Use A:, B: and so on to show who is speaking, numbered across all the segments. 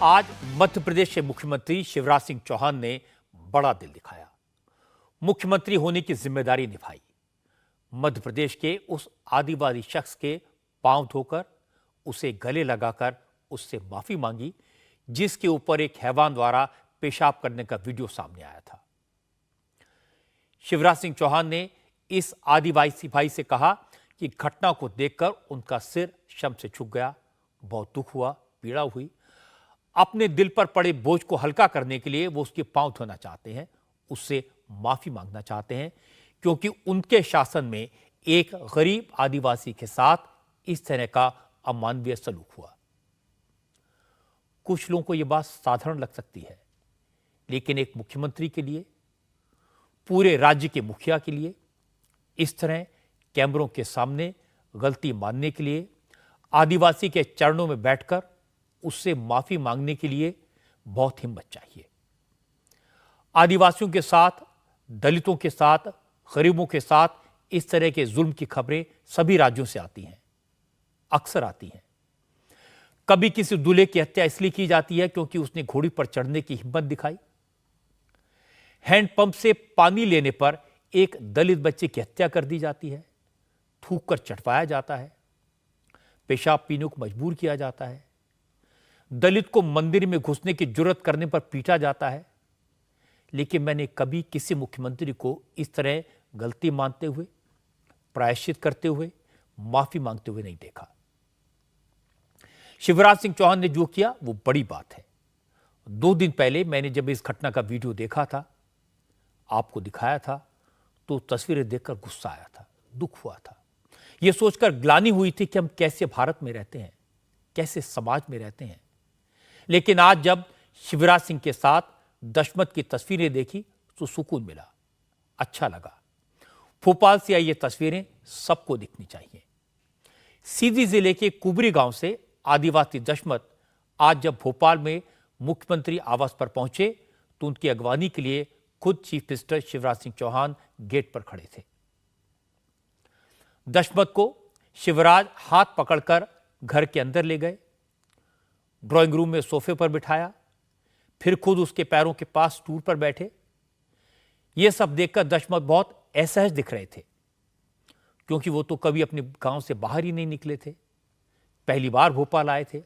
A: आज मध्य प्रदेश के मुख्यमंत्री शिवराज सिंह चौहान ने बड़ा दिल दिखाया। मुख्यमंत्री होने की जिम्मेदारी निभाई। मध्य प्रदेश के उस आदिवासी शख्स के पांव धोकर, उसे गले लगाकर उससे माफी मांगी जिसके ऊपर एक हैवान द्वारा पेशाब करने का वीडियो सामने आया था। शिवराज सिंह चौहान ने इस आदिवासी भाई से कहा कि घटना को देखकर उनका सिर शर्म से झुक गया। बहुत दुख हुआ, पीड़ा हुई। अपने दिल पर पड़े बोझ को हल्का करने के लिए वो उसके पांव धोना चाहते हैं, उससे माफी मांगना चाहते हैं, क्योंकि उनके शासन में एक गरीब आदिवासी के साथ इस तरह का अमानवीय सलूक हुआ। कुछ लोगों को यह बात साधारण लग सकती है, लेकिन एक मुख्यमंत्री के लिए, पूरे राज्य के मुखिया के लिए इस तरह कैमरों के सामने गलती मानने के लिए, आदिवासी के चरणों में बैठकर उससे माफी मांगने के लिए बहुत हिम्मत चाहिए। आदिवासियों के साथ, दलितों के साथ, गरीबों के साथ इस तरह के जुल्म की खबरें सभी राज्यों से आती हैं, अक्सर आती हैं। कभी किसी दूल्हे की हत्या इसलिए की जाती है क्योंकि उसने घोड़ी पर चढ़ने की हिम्मत दिखाई। हैंडपंप से पानी लेने पर एक दलित बच्चे की हत्या कर दी जाती है, थूक कर चटवाया जाता है, पेशाब पीने को मजबूर किया जाता है, दलित को मंदिर में घुसने की जुर्रत करने पर पीटा जाता है। लेकिन मैंने कभी किसी मुख्यमंत्री को इस तरह गलती मानते हुए, प्रायश्चित करते हुए, माफी मांगते हुए नहीं देखा। शिवराज सिंह चौहान ने जो किया वो बड़ी बात है। 2 दिन पहले मैंने जब इस घटना का वीडियो देखा था, आपको दिखाया था, तो तस्वीरें देखकर गुस्सा आया था, दुख हुआ था। यह सोचकर ग्लानि हुई थी कि हम कैसे भारत में रहते हैं, कैसे समाज में रहते हैं। लेकिन आज जब शिवराज सिंह के साथ दशमत की तस्वीरें देखी तो सुकून मिला, अच्छा लगा। भोपाल से आई ये तस्वीरें सबको दिखनी चाहिए। सीधी जिले के कुबरी गांव से आदिवासी दशमत आज जब भोपाल में मुख्यमंत्री आवास पर पहुंचे तो उनकी अगवानी के लिए खुद chief minister Shivraj Singh Chouhan gate पर खड़े थे। दशमत को शिवराज हाथ पकड़कर घर के अंदर ले गए, ड्राइंग रूम में सोफे पर बिठाया, फिर खुद उसके पैरों के पास स्टूल पर बैठे। यह सब देखकर दशमत बहुत असहज दिख रहे थे, क्योंकि वो तो कभी अपने गांव से बाहर ही नहीं निकले थे, पहली बार भोपाल आए थे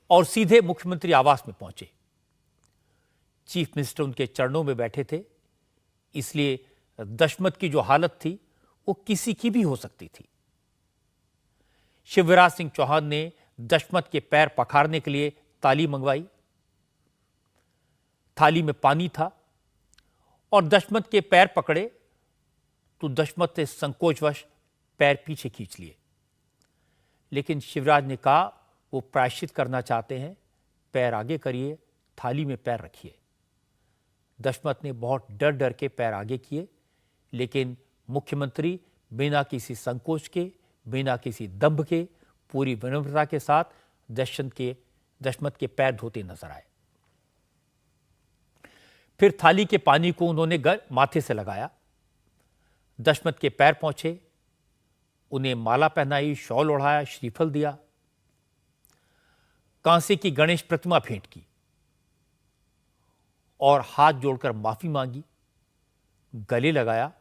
A: और सीधे मुख्यमंत्री आवास में पहुंचे। चीफ मिनिस्टर उनके चरणों में बैठे थे, इसलिए दशमत की जो हालत थी वो किसी की भी हो सकती थी। शिवराज सिंह चौहान ने दशमत के पैर पखारने के लिए थाली मंगवाई। थाली में पानी था और दशमत के पैर पकड़े तो दशमत ने संकोचवश पैर पीछे खींच लिए। लेकिन शिवराज ने कहा वो प्रायश्चित करना चाहते हैं, पैर आगे करिए, थाली में पैर रखिए। दशमत ने बहुत डर डर के पैर आगे किए, लेकिन मुख्यमंत्री बिना किसी संकोच के, बिना किसी दंभ के, पूरी विनम्रता के साथ दशमत के पैर धोते नजर आए। फिर थाली के पानी को उन्होंने माथे से लगाया। दशमत के पैर पहुंचे, उन्हें माला पहनाई, शॉल ओढ़ाया, श्रीफल दिया, कांसे की गणेश प्रतिमा भेंट की और हाथ जोड़कर माफी मांगी, गले लगाया।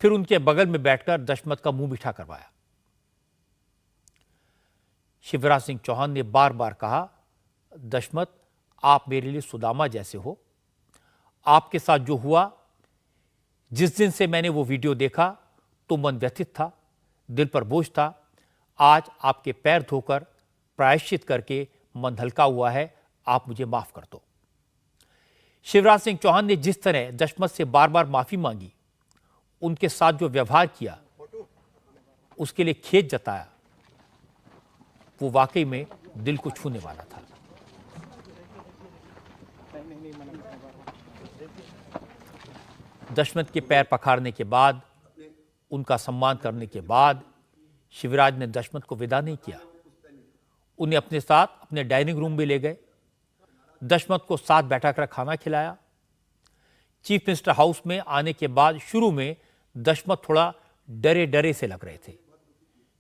A: फिर उनके बगल में बैठकर दशमत का मुंह मीठा करवाया। शिवराज सिंह चौहान ने बार बार कहा, दशमत आप मेरे लिए सुदामा जैसे हो। आपके साथ जो हुआ, जिस दिन से मैंने वो वीडियो देखा तो मन व्यथित था, दिल पर बोझ था। आज आपके पैर धोकर, प्रायश्चित करके मन हल्का हुआ है, आप मुझे माफ कर दो। शिवराज सिंह चौहान ने जिस तरह दशमत से बार बार माफी मांगी, उनके साथ जो व्यवहार किया, उसके लिए खेद जताया, वो वाकई में दिल को छूने वाला था। दशमत के पैर पखारने के बाद, उनका सम्मान करने के बाद शिवराज ने दशमत को विदा नहीं किया। उन्हें अपने साथ अपने डाइनिंग रूम में ले गए, दशमत को साथ बैठाकर खाना खिलाया। चीफ मिनिस्टर हाउस में आने के बाद शुरू में दशमत थोड़ा डरे डरे से लग रहे थे,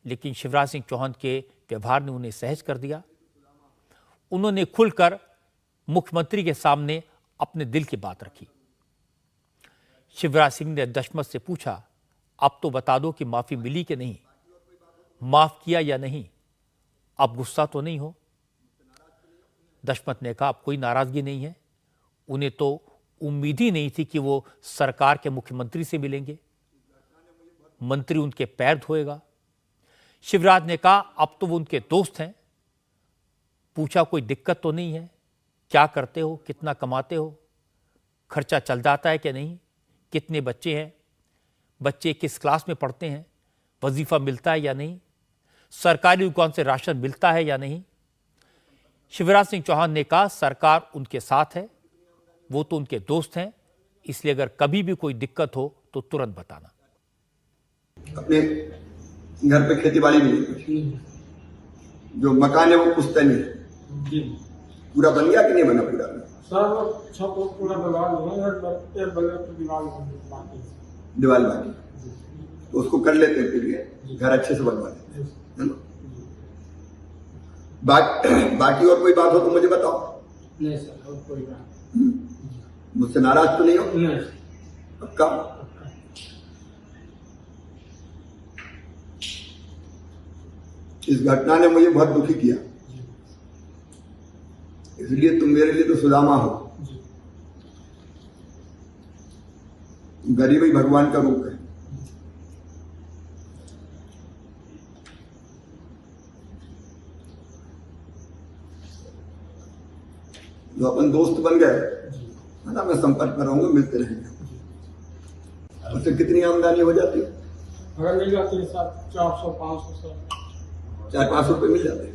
A: लेकिन शिवराज सिंह चौहान के व्यवहार ने उन्हें सहज कर दिया। उन्होंने खुलकर मुख्यमंत्री के सामने अपने दिल की बात रखी। शिवराज सिंह ने दशमत से पूछा, अब तो बता दो कि माफी मिली कि नहीं, माफ किया या नहीं, अब गुस्सा तो नहीं हो। दशमत ने कहा, अब कोई नाराजगी नहीं है, उन्हें तो उम्मीद ही नहीं थी कि वो सरकार के मुख्यमंत्री से मिलेंगे, मंत्री उनके पैर धोएगा। शिवराज ने कहा, अब तो वो उनके दोस्त हैं। पूछा, कोई दिक्कत तो नहीं है, क्या करते हो, कितना कमाते हो, खर्चा चल जाता है कि नहीं, कितने बच्चे हैं, बच्चे किस क्लास में पढ़ते हैं, वजीफा मिलता है या नहीं, सरकारी दुकान से राशन मिलता है या नहीं। शिवराज सिंह चौहान ने कहा, सरकार उनके साथ है, वो तो उनके दोस्त हैं, इसलिए अगर कभी भी कोई दिक्कत हो तो तुरंत बताना।
B: अपने घर पे खेती बाड़ी नहीं, जो मकान है वो पुश्तैनी नहीं, पूरा बन गया कि नहीं बना पूरा?
C: सब पूरा
B: दीवार बाकी, तो उसको कर लेते हैं, फिर घर अच्छे से बनवा लेते हैं ना। बाकी और कोई बात हो तो मुझे बताओ।
C: नहीं सर, और कोई बात
B: मुझसे नाराज तो नहीं हो?
C: नहीं।
B: पक्का? इस घटना ने मुझे बहुत दुखी किया, इसलिए तुम मेरे लिए तो सुदामा हो। गरीबी भगवान का रूप है। जो अपन दोस्त बन गए है ना, मैं संपर्क में रहूंगा, मिलते रहेंगे। उससे कितनी आमदनी हो जाती है?
C: अगर मिल जाती है सर 400-500
B: 400-500 रुपये मिल जाते हैं।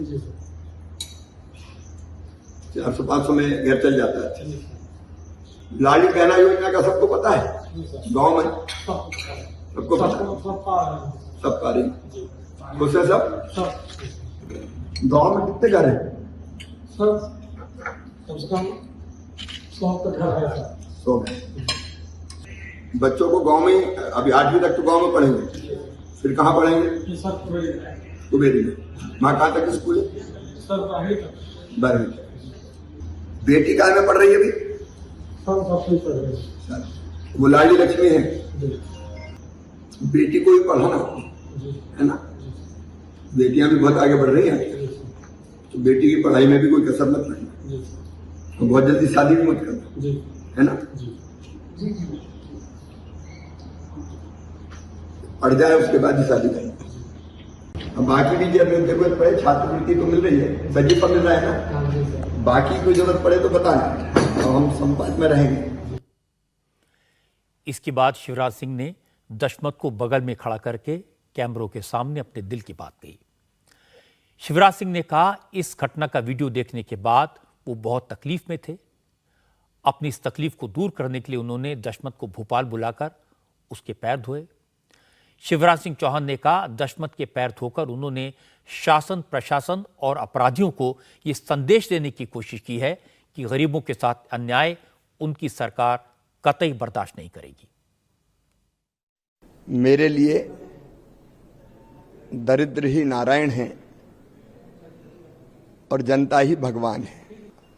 B: 400-500 में घर चल जाता है। लाली बहना योजना का सबको पता है? गांव में सबको पता है, सब पा रही खुश है सब। गांव में कितने घर है?
C: सर कम से कम 100 तक घर है सर।
B: 100 में बच्चों को गांव में, अभी 8वीं तक तो गांव में पढ़ेंगे, फिर कहाँ पढ़ेंगे?
C: सर
B: कुबेरी में। वहाँ कहाँ तक स्कूल है?
C: सर 12वीं तक।
B: 12वीं। बेटी कहाँ में पढ़ रही है अभी?
C: सब 10वीं पढ़ रही है।
B: वो लाडली लक्ष्मी है, बेटी को भी पढ़ाना है ना। बेटियां भी बहुत आगे बढ़ रही हैं, तो बेटी की पढ़ाई में भी कोई कसर मत रखना, तो बहुत जल्दी शादी भी मत करना, है ना। पढ़ जाए उसके बाद ही शादी करें। अब बाकी भी जब जरूरत पड़े, छात्रवृत्ति तो मिल रही है, वजीफा मिल रहा है ना, बाकी कोई जरूरत पड़े तो बताना, तो हम संपर्क में रहेंगे।
A: इसके बाद शिवराज सिंह ने दशमत को बगल में खड़ा करके कैमरों के सामने अपने दिल की बात कही। शिवराज सिंह ने कहा, इस घटना का वीडियो देखने के बाद वो बहुत तकलीफ में थे। अपनी इस तकलीफ को दूर करने के लिए उन्होंने दशमत को भोपाल बुलाकर उसके पैर धोए। शिवराज सिंह चौहान ने कहा, दशमत के पैर धोकर उन्होंने शासन, प्रशासन और अपराधियों को यह संदेश देने की कोशिश की है कि गरीबों के साथ अन्याय उनकी सरकार कतई बर्दाश्त नहीं करेगी।
B: मेरे लिए दरिद्र ही नारायण हैं और जनता ही भगवान है।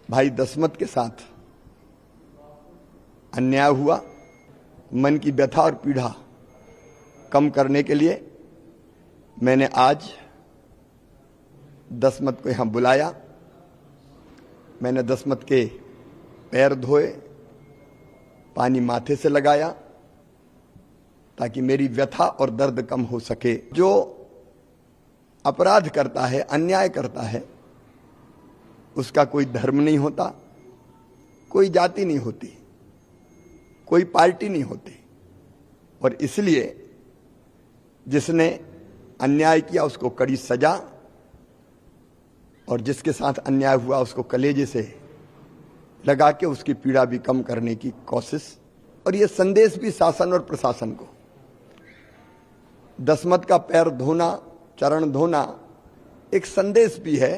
B: भाई दशमत के साथ अन्याय हुआ, मन की व्यथा और पीड़ा कम करने के लिए मैंने आज दशमत को यहां बुलाया। मैंने दशमत के पैर धोए, पानी माथे से लगाया ताकि मेरी व्यथा और दर्द कम हो सके। जो अपराध करता है, अन्याय करता है, उसका कोई धर्म नहीं होता, कोई जाति नहीं होती, कोई पार्टी नहीं होती, और इसलिए जिसने अन्याय किया उसको कड़ी सजा, और जिसके साथ अन्याय हुआ उसको कलेजे से लगा के उसकी पीड़ा भी कम करने की कोशिश। और यह संदेश भी शासन और प्रशासन को, दशमत का पैर धोना, चरण धोना एक संदेश भी है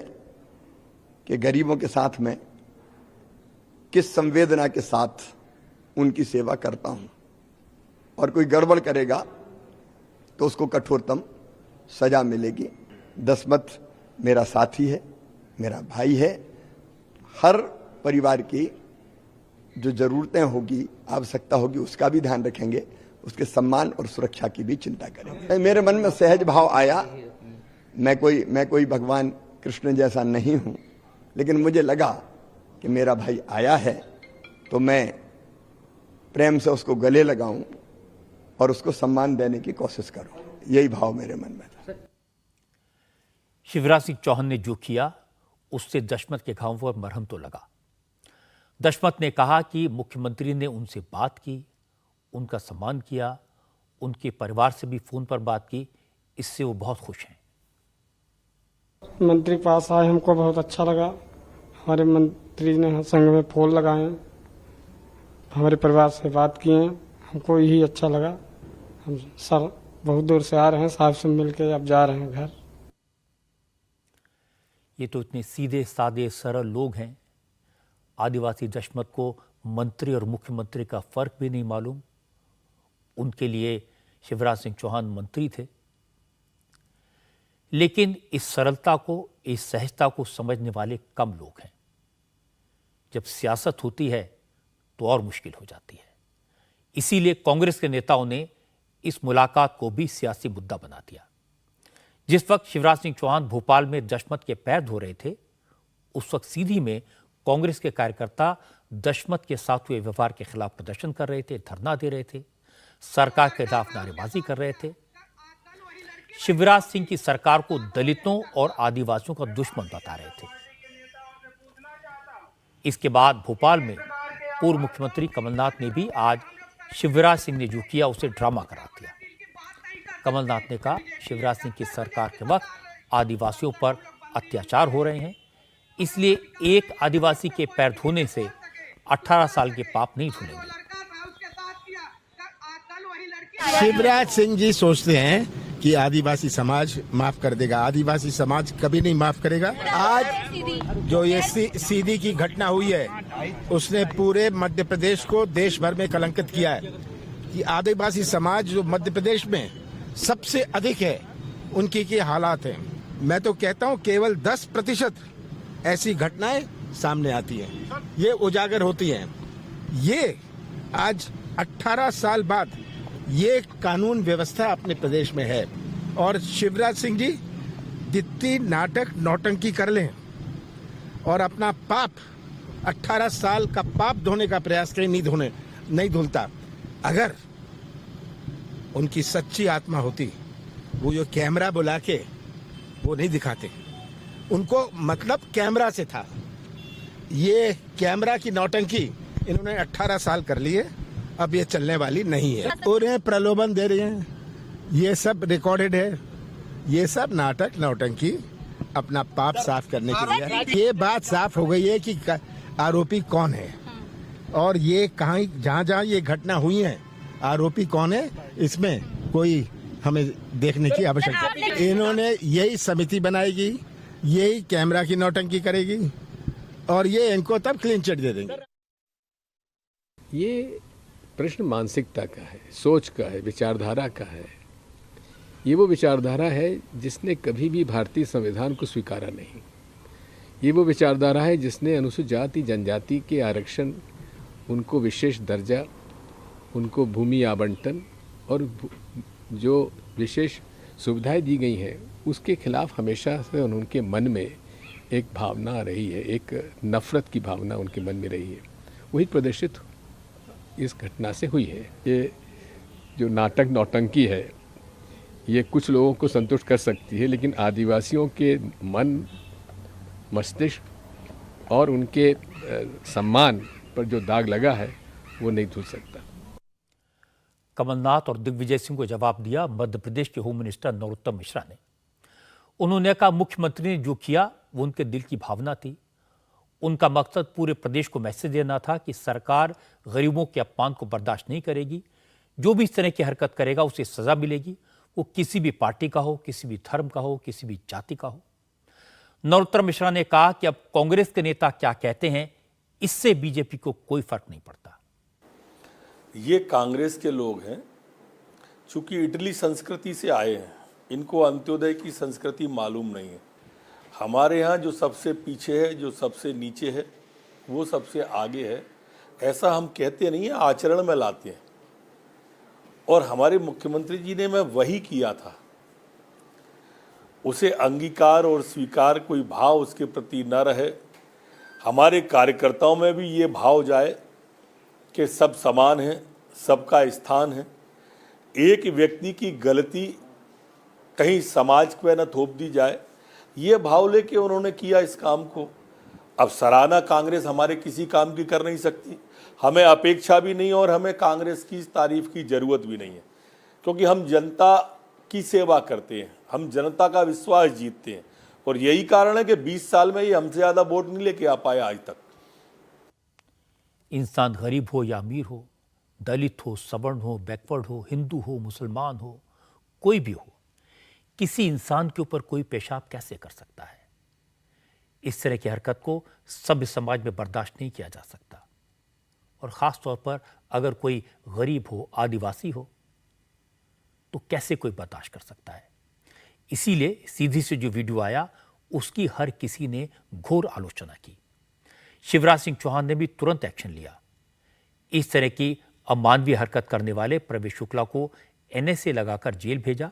B: कि गरीबों के साथ में किस संवेदना के साथ उनकी सेवा करता हूं, और कोई गड़बड़ करेगा तो उसको कठोरतम सजा मिलेगी। दशमत मेरा साथी है, मेरा भाई है, हर परिवार की जो जरूरतें होगी, आवश्यकता होगी, उसका भी ध्यान रखेंगे, उसके सम्मान और सुरक्षा की भी चिंता करेंगे। मेरे मन में सहज भाव आया। मैं कोई भगवान कृष्ण जैसा नहीं हूं, लेकिन मुझे लगा कि मेरा भाई आया है तो मैं प्रेम से उसको गले लगाऊं और उसको सम्मान देने की कोशिश करूं। यही भाव मेरे मन में था।
A: शिवराज सिंह चौहान ने जो किया उससे दशमत के घाव पर मरहम तो लगा। दशमत ने कहा कि मुख्यमंत्री ने उनसे बात की, उनका सम्मान किया, उनके परिवार से भी फोन पर बात की, इससे वो बहुत खुश हैं।
C: मंत्री पास आए, हमको बहुत अच्छा लगा। हमारे मंत्री ने संग में फूल लगाए, हमारे परिवार से बात किए, हमको यही अच्छा लगा। हम सर बहुत दूर से आ रहे हैं, साहब से मिल के अब जा रहे हैं घर।
A: ये तो इतने सीधे सादे सरल लोग हैं। आदिवासी दशमत को मंत्री और मुख्यमंत्री का फर्क भी नहीं मालूम। उनके लिए शिवराज सिंह चौहान मंत्री थे। लेकिन इस सरलता को, इस सहजता को समझने वाले कम लोग हैं। जब सियासत होती है तो और मुश्किल हो जाती है। इसीलिए कांग्रेस के नेताओं ने इस मुलाकात को भी सियासी मुद्दा बना दिया। जिस वक्त शिवराज सिंह चौहान भोपाल में दशमत के पैर धो रहे थे, उस वक्त सीधी में कांग्रेस के कार्यकर्ता दशमत के साथ हुए व्यवहार के खिलाफ प्रदर्शन कर रहे थे, धरना दे रहे थे, सरकार के खिलाफ नारेबाजी कर रहे थे। शिवराज सिंह की सरकार को दलितों और आदिवासियों का दुश्मन बता रहे थे। इसके बाद भोपाल में पूर्व मुख्यमंत्री कमलनाथ ने भी आज शिवराज सिंह ने जो किया उसे ड्रामा करार दिया। कमलनाथ ने कहा, शिवराज सिंह की सरकार के वक्त आदिवासियों पर अत्याचार हो रहे हैं, इसलिए एक आदिवासी के पैर धोने से 18 साल के पाप नहीं धुलेंगे।
D: शिवराज सिंह जी सोचते हैं कि आदिवासी समाज माफ कर देगा। आदिवासी समाज कभी नहीं माफ करेगा। आज जो ये सीधी की घटना हुई है, उसने पूरे मध्य प्रदेश को देश भर में कलंकित किया है कि आदिवासी समाज जो मध्य प्रदेश में सबसे अधिक है, उनकी की हालात हैं। मैं तो कहता हूं केवल 10% ऐसी घटनाएं सामने आती हैं, ये उजागर होती हैं। ये आज 18 साल बाद ये कानून व्यवस्था अपने प्रदेश में है। और शिवराज सिंह जी जितनी नाटक नौटंकी कर लें और अपना पाप 18 साल का पाप धोने का प्रयास करें, नहीं धुलता। अगर उनकी सच्ची आत्मा होती, वो जो कैमरा बुला के वो नहीं दिखाते। उनको मतलब कैमरा से था। ये कैमरा की नौटंकी इन्होंने 18 साल कर लिए, अब ये चलने वाली नहीं है। उन्हें प्रलोभन दे रहे हैं, ये सब रिकॉर्डेड है। ये सब नाटक नौटंकी अपना पाप साफ करने के लिए है। ये बात साफ हो गई है कि आरोपी कौन है और ये कहाँ, जहाँ ये घटना हुई है, आरोपी कौन है, इसमें कोई हमें देखने की आवश्यकता नहीं। इन्होंने यही समिति बनाएगी, यही कैमरा की नौटंकी करेगी और ये इनको तब क्लीन चिट दे देंगे।
E: ये प्रश्न मानसिकता का है, सोच का है, विचारधारा का है। ये वो विचारधारा है जिसने कभी भी भारतीय संविधान को स्वीकारा नहीं। ये वो विचारधारा है जिसने अनुसूचित जाति जनजाति के आरक्षण, उनको विशेष दर्जा, उनको भूमि आवंटन और जो विशेष सुविधाएं दी गई हैं, उसके खिलाफ हमेशा से उनके मन में एक भावना रही है, एक नफरत की भावना उनके मन में रही है। वही प्रदर्शित इस घटना से हुई है। ये जो नाटक नौटंकी है, ये कुछ लोगों को संतुष्ट कर सकती है, लेकिन आदिवासियों के मन, मस्तिष्क और उनके सम्मान पर जो दाग लगा है, वो नहीं धुल सकता।
A: कमलनाथ और दिग्विजय सिंह को जवाब दिया मध्य प्रदेश के होम मिनिस्टर नरोत्तम मिश्रा ने। उन्होंने कहा, मुख्यमंत्री ने जो किया वो उनके दिल की भावना थी। उनका मकसद पूरे प्रदेश को मैसेज देना था कि सरकार गरीबों के अपमान को बर्दाश्त नहीं करेगी। जो भी इस तरह की हरकत करेगा उसे सजा मिलेगी, वो किसी भी पार्टी का हो, किसी भी धर्म का हो, किसी भी जाति का हो। नरोत्तम मिश्रा ने कहा कि अब कांग्रेस के नेता क्या कहते हैं, इससे बीजेपी को कोई फर्क नहीं पड़ता।
F: ये कांग्रेस के लोग हैं, चूंकि इटली संस्कृति से आए हैं, इनको अंत्योदय की संस्कृति मालूम नहीं है। हमारे यहाँ जो सबसे पीछे है, जो सबसे नीचे है, वो सबसे आगे है, ऐसा हम कहते नहीं है, आचरण में लाते हैं। और हमारे मुख्यमंत्री जी ने मैं वही किया था। उसे अंगीकार और स्वीकार कोई भाव उसके प्रति न रहे, हमारे कार्यकर्ताओं में भी ये भाव जाए कि सब समान हैं, सबका स्थान है, एक व्यक्ति की गलती कहीं समाज पे न थोप दी जाए, ये भाव लेके उन्होंने किया इस काम को। अब सराहना कांग्रेस हमारे किसी काम की कर नहीं सकती, हमें अपेक्षा भी नहीं और हमें कांग्रेस की तारीफ की जरूरत भी नहीं है, क्योंकि हम जनता की सेवा करते हैं, हम जनता का विश्वास जीतते हैं। और यही कारण है कि 20 साल में ये हमसे ज़्यादा वोट नहीं लेके आ पाया आज तक।
A: इंसान गरीब हो या अमीर हो, दलित हो, सवर्ण हो, बैकवर्ड हो, हिंदू हो, मुसलमान हो, कोई भी हो, किसी इंसान के ऊपर कोई पेशाब कैसे कर सकता है? इस तरह की हरकत को सभ्य समाज में बर्दाश्त नहीं किया जा सकता। और ख़ास तौर पर अगर कोई गरीब हो, आदिवासी हो, तो कैसे कोई बर्दाश्त कर सकता है? इसीलिए सीधी से जो वीडियो आया उसकी हर किसी ने घोर आलोचना की। शिवराज सिंह चौहान ने भी तुरंत एक्शन लिया। इस तरह की अमानवीय हरकत करने वाले प्रवेश शुक्ला को एनएसए लगाकर जेल भेजा,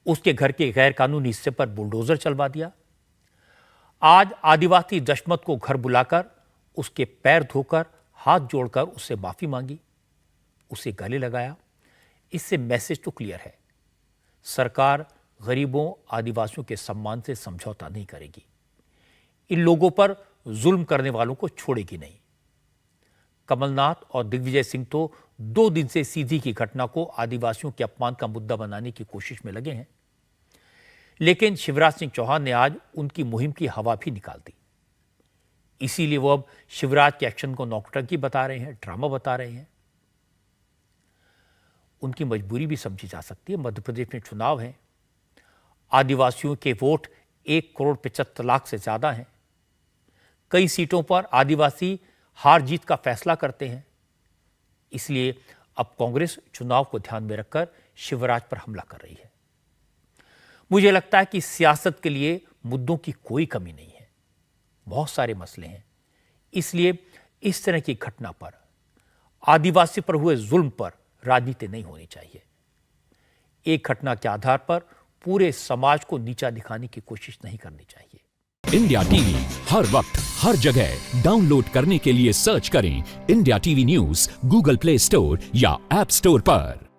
A: उसके घर के गैर कानूनी हिस्से पर बुलडोजर चलवा दिया। आज आदिवासी दशमत को घर बुलाकर उसके पैर धोकर हाथ जोड़कर उससे माफी मांगी, उसे गले लगाया। इससे मैसेज तो क्लियर है, सरकार गरीबों, आदिवासियों के सम्मान से समझौता नहीं करेगी। इन लोगों पर जुल्म करने वालों को छोड़ेगी नहीं। कमलनाथ और दिग्विजय सिंह तो 2 दिन से सीधी की घटना को आदिवासियों के अपमान का मुद्दा बनाने की कोशिश में लगे हैं, लेकिन शिवराज सिंह चौहान ने आज उनकी मुहिम की हवा भी निकाल दी। इसीलिए वो अब शिवराज के एक्शन को नौटंकी बता रहे हैं, ड्रामा बता रहे हैं। उनकी मजबूरी भी समझी जा सकती है। मध्य प्रदेश में चुनाव है, आदिवासियों के वोट 1,75,00,000 से ज्यादा हैं। कई सीटों पर आदिवासी हार जीत का फैसला करते हैं। इसलिए अब कांग्रेस चुनाव को ध्यान में रखकर शिवराज पर हमला कर रही है। मुझे लगता है कि सियासत के लिए मुद्दों की कोई कमी नहीं है, बहुत सारे मसले हैं। इसलिए इस तरह की घटना पर, आदिवासी पर हुए जुल्म पर राजनीति नहीं होनी चाहिए। एक घटना के आधार पर पूरे समाज को नीचा दिखाने की कोशिश नहीं करनी चाहिए।
G: इंडिया टीवी हर वक्त हर जगह डाउनलोड करने के लिए सर्च करें India TV news Google play store या ऐप स्टोर पर।